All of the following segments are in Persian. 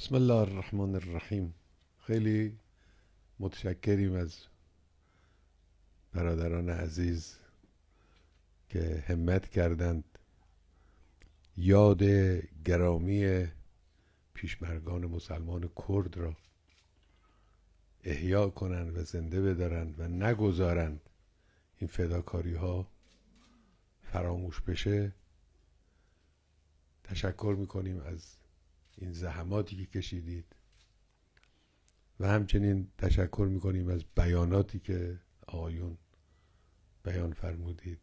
بسم الله الرحمن الرحیم. خیلی متشکریم از برادران عزیز که همت کردند یاد گرامی پیشمرگان مسلمان کرد را احیا کنند و زنده بدارند و نگذارند این فداکاری ها فراموش بشه. تشکر میکنیم از این زحماتی که کشیدید و همچنین تشکر میکنیم از بیاناتی که آقایون بیان فرمودید،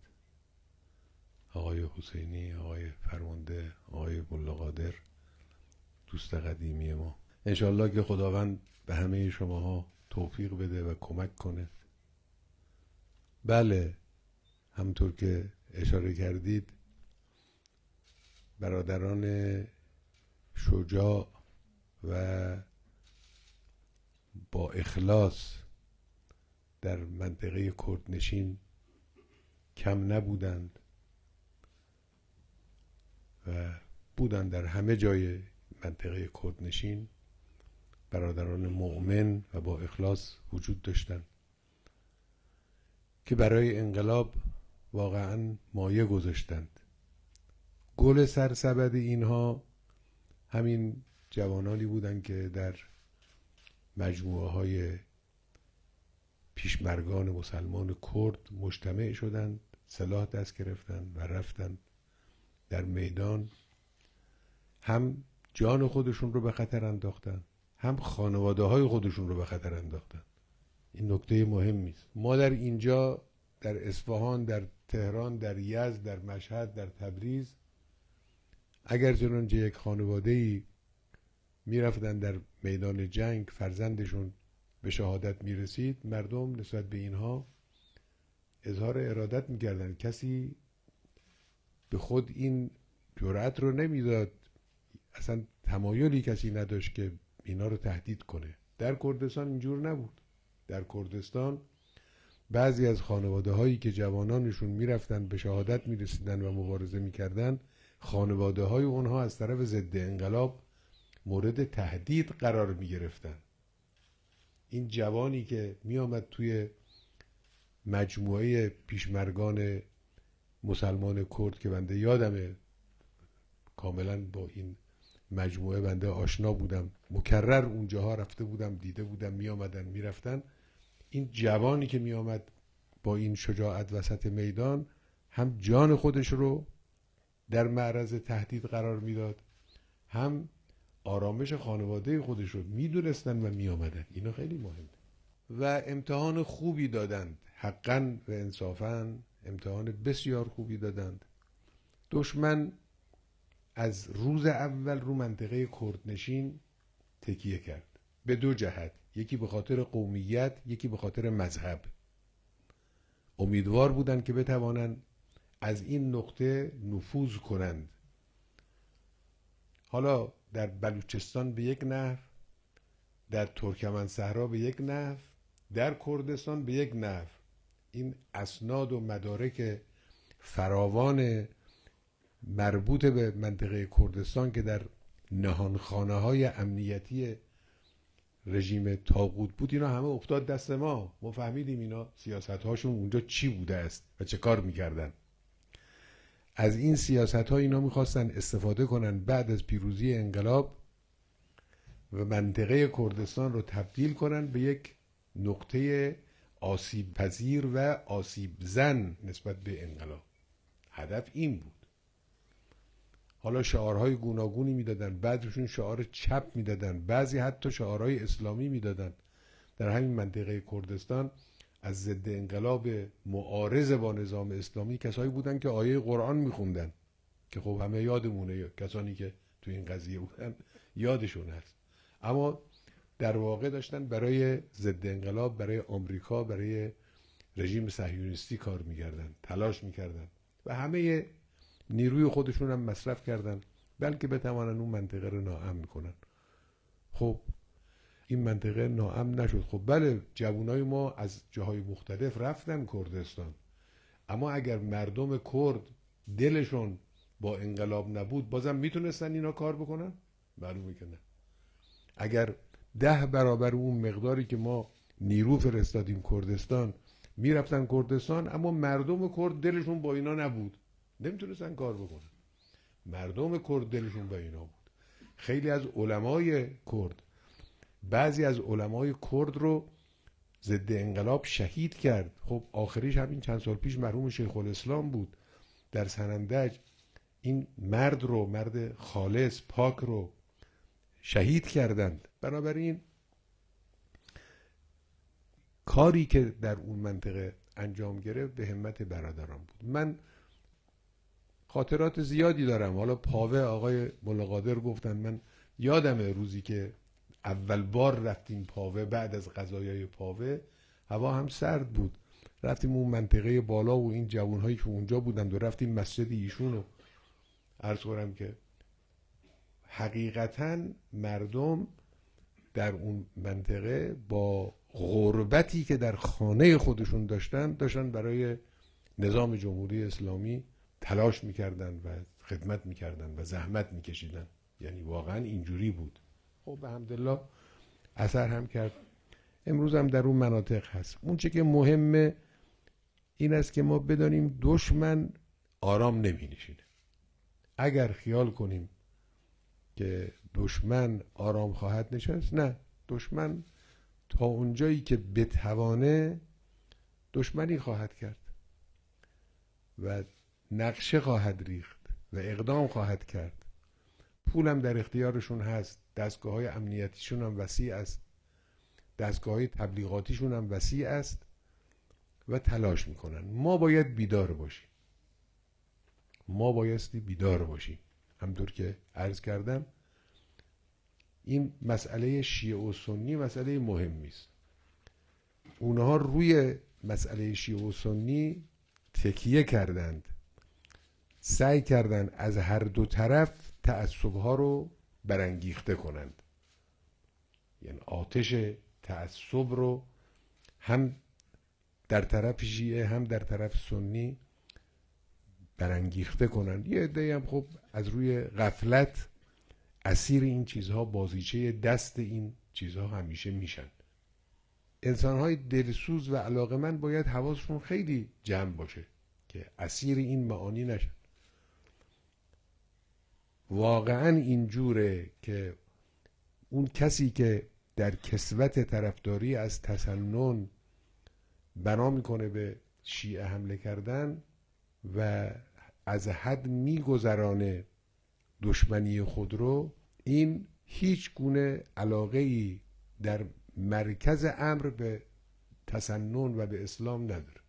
آقای حسینی، آقای فرمانده، آقای ملا قادر، دوست قدیمی ما. انشالله که خداوند به همه شماها توفیق بده و کمک کنه. بله، همطور که اشاره کردید برادران شجاع و با اخلاص در منطقه کردنشین کم نبودند و بودند در همه جای منطقه کردنشین. برادران مؤمن و با اخلاص وجود داشتند که برای انقلاب واقعا مایه گذاشتند. گل سرسبد اینها همین جوانانی بودند که در مجموعه های پیشمرگان مسلمان کرد مجتمع شدند، سلاح دست گرفتند و رفتند در میدان. هم جان خودشون رو به خطر انداختند، هم خانواده های خودشون رو به خطر انداختند. این نکته مهمی است. ما در اینجا در اصفهان، در تهران، در یزد، در مشهد، در تبریز، اگر چنانچه یک خانواده‌ای میرفتن در میدان جنگ فرزندشون به شهادت میرسید، مردم نسبت به اینها اظهار ارادت میکردن. کسی به خود این جرأت رو نمیداد، اصلا تمایلی کسی نداشت که اینا رو تهدید کنه. در کردستان اینجور نبود. در کردستان بعضی از خانواده هایی که جوانانشون میرفتن به شهادت میرسیدن و مبارزه میکردن، خانواده های اونها از طرف ضد انقلاب مورد تهدید قرار می گرفتن. این جوانی که می آمد توی مجموعه پیشمرگان مسلمان کرد که بنده یادمه، کاملا با این مجموعه بنده آشنا بودم، مکرر اونجاها رفته بودم، دیده بودم، می آمدن می رفتن. این جوانی که می آمد با این شجاعت وسط میدان، هم جان خودش رو در معرض تهدید قرار میداد، هم آرامش خانواده خودش رو میدونستن و میآمدن. اینا خیلی مهمه. و امتحان خوبی دادند، حقا و انصافا امتحان بسیار خوبی دادند. دشمن از روز اول رو منطقه کردنشین تکیه کرد به دو جهت، یکی به خاطر قومیت، یکی به خاطر مذهب. امیدوار بودند که بتوانند از این نقطه نفوذ کنند. حالا در بلوچستان به یک نحو، در ترکمن صحرا به یک نحو، در کردستان به یک نحو. این اسناد و مدارک فراوان مربوط به منطقه کردستان که در نهانخانه های امنیتی رژیم طاغوت بود، اینا همه افتاد دست ما. ما فهمیدیم اینا سیاست هاشون اونجا چی بوده است و چه کار میکردن. از این سیاست ها اینا میخواستن استفاده کنن بعد از پیروزی انقلاب و منطقه کردستان رو تبدیل کنن به یک نقطه آسیب پذیر و آسیب زن نسبت به انقلاب. هدف این بود. حالا شعارهای گوناگونی میدادن، بعضیشون شعار چپ میدادن، بعضی حتی شعارهای اسلامی میدادن. در همین منطقه کردستان از ضد انقلاب معارض با نظام اسلامی کسایی بودن که آیه قرآن میخوندن که خب همه یادمونه، کسانی که تو این قضیه بودن یادشون هست. اما در واقع داشتن برای ضد انقلاب، برای آمریکا، برای رژیم صهیونیستی کار میکردن، تلاش میکردن و همه نیروی خودشون هم مصرف کردن بلکه بتوانن اون منطقه رو ناامن کنن. خب این منطقه ناامن نشد. خب بله، جوانای ما از جاهای مختلف رفتن کردستان، اما اگر مردم کرد دلشون با انقلاب نبود بازم میتونستن اینا کار بکنن؟ معلومه که نه. اگر 10 برابر اون مقداری که ما نیرو فرستادیم کردستان میرفتن کردستان، اما مردم کرد دلشون با اینا نبود، نمیتونستن کار بکنن. مردم کرد دلشون با اینا بود. خیلی از علمای کرد، بعضی از علمای کرد رو ضد انقلاب شهید کرد. خب آخریش همین چند سال پیش مرحوم شیخ الاسلام بود در سنندج. این مرد خالص پاک رو شهید کردند. بنابراین کاری که در اون منطقه انجام گرفت به همت برادران بود. من خاطرات زیادی دارم. حالا پاوه آقای ملا قادر گفتن، من یادمه روزی که اول بار رفتیم پاوه بعد از غذایای پاوه، هوا هم سرد بود، رفتیم اون منطقه بالا و این جوانهایی که اونجا بودند و رفتیم مسجد ایشون رو عرض کنم که حقیقتاً مردم در اون منطقه با غربتی که در خانه خودشون داشتن برای نظام جمهوری اسلامی تلاش میکردن و خدمت میکردن و زحمت میکشیدن. یعنی واقعا اینجوری بود. خب به حمدالله اثر هم کرد. امروز هم در اون مناطق هست. اون چه که مهمه این است که ما بدانیم دشمن آرام نمی نشینه. اگر خیال کنیم که دشمن آرام خواهد نشست، نه، دشمن تا اونجایی که بتوانه دشمنی خواهد کرد و نقشه خواهد ریخت و اقدام خواهد کرد. پولم در اختیارشون هست، دستگاه‌های امنیتیشون هم وسیع است، دستگاه‌های تبلیغاتیشون هم وسیع است و تلاش میکنن. ما باید بیدار باشیم. ما بایستی بیدار باشیم. همطور که عرض کردم این مسئله شیعه و سنی مسئله مهمی است. اونها روی مسئله شیعه و سنی تکیه کردند، سعی کردند از هر دو طرف تعصب‌ها رو برانگیخته کنند. یعنی آتش تعصب رو هم در طرف شیعه هم در طرف سنی برانگیخته کنند. یه عده‌ای هم خب از روی غفلت اسیر این چیزها، بازیچه دست این چیزها همیشه میشن. انسان‌های دلسوز و علاقه‌مند باید حواسشون خیلی جمع باشه که اسیر این معانی نشن. واقعا اینجوره که اون کسی که در کسوت طرفداری از تسنن بنا میکنه به شیعه حمله کردن و از حد میگذرانه دشمنی خود رو، این هیچ گونه علاقه‌ای در مرکز امر به تسنن و به اسلام نداره.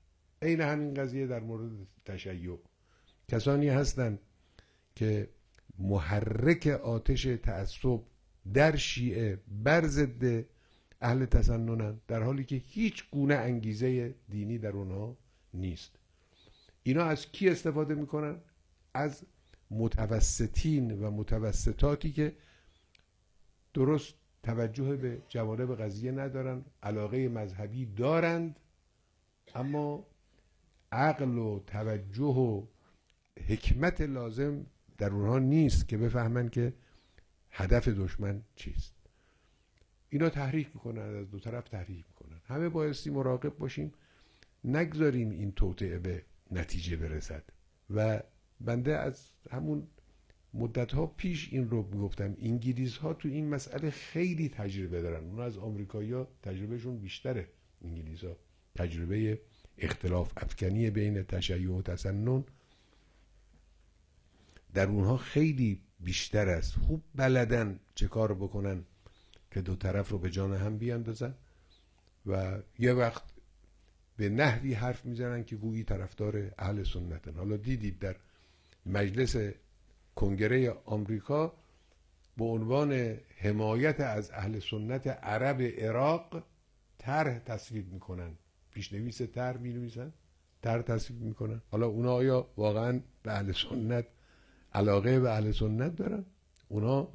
عین همین قضیه در مورد تشیع. کسانی هستند که محرک آتش تعصب در شیعه بر ضد اهل تسننن، در حالی که هیچ گونه انگیزه دینی در اونها نیست. اینا از کی استفاده میکنن؟ از متوسطین و متوسطاتی که درست توجه به جوانب قضیه ندارن، علاقه مذهبی دارند اما عقل و توجه و حکمت لازم در اونها نیست که بفهمن که هدف دشمن چیست. اینا تحریک میکنن، از دو طرف تحریک میکنن. همه بایستی مراقب باشیم نگذاریم این توطئه به نتیجه برسد. و بنده از همون مدتها پیش این رو میگفتم، انگلیس ها تو این مسئله خیلی تجربه دارن. اونا از آمریکایی ها تجربهشون بیشتره. انگلیس ها تجربه اختلاف افکنی بین تشیع و تسنن در اونها خیلی بیشتر است. خوب بلدن چه کار بکنن که دو طرف رو به جان هم بیاندازن و یه وقت به نحوی حرف میزنن که گویی طرفدار اهل سنتن. حالا دیدید در مجلس کنگره آمریکا به عنوان حمایت از اهل سنت عرب عراق طرح تصویب میکنن، پیشنویس طرح مینویسن، طرح تصویب میکنن. حالا اونا آیا واقعا به اهل سنت علاقه به اهل سنت دارن؟ اونا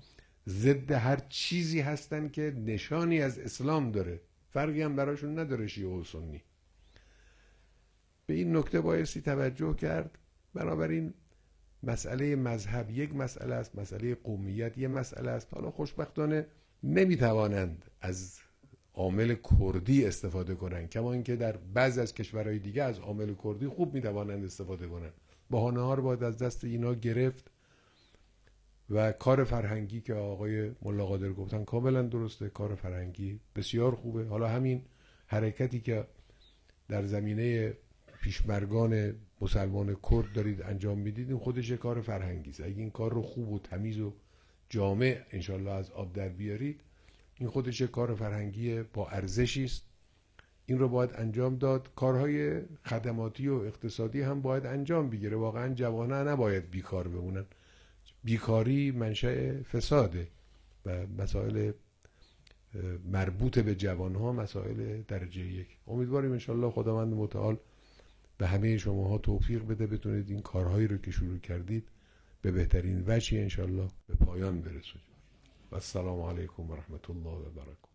ضد هر چیزی هستن که نشانی از اسلام داره، فرقی هم براشون نداره شیعه و سنی. به این نکته بایستی توجه کرد. بنابراین مسئله مذهب یک مسئله است، مسئله قومیت یک مسئله است. حالا خوشبختانه نمیتوانند از عامل کردی استفاده کنند، کما اینکه در بعض از کشورهای دیگه از عامل کردی خوب میتوانند استفاده کنند. بهانه ها رو باید از دست اینا گرفت و کار فرهنگی که آقای ملا قادر گفتن کاملا درسته، کار فرهنگی بسیار خوبه. حالا همین حرکتی که در زمینه پیشمرگان مسلمان کرد دارید انجام میدید این خودش کار فرهنگی است. اگه این کار رو خوب و تمیز و جامع انشالله از آب در بیارید این خودش کار فرهنگی با ارزشی است. این رو باید انجام داد. کارهای خدماتی و اقتصادی هم باید انجام بگیره. واقعا جوانان نباید بیکار بمونن. بیکاری منشأ فساده و مسائل مربوط به جوانها مسائل درجه یک. امیدواریم انشالله خداوند متعال به همه شماها توفیق بده بتونید این کارهایی رو که شروع کردید به بهترین وجهی انشالله به پایان برسونید. و السلام علیکم و رحمت الله و برکاته.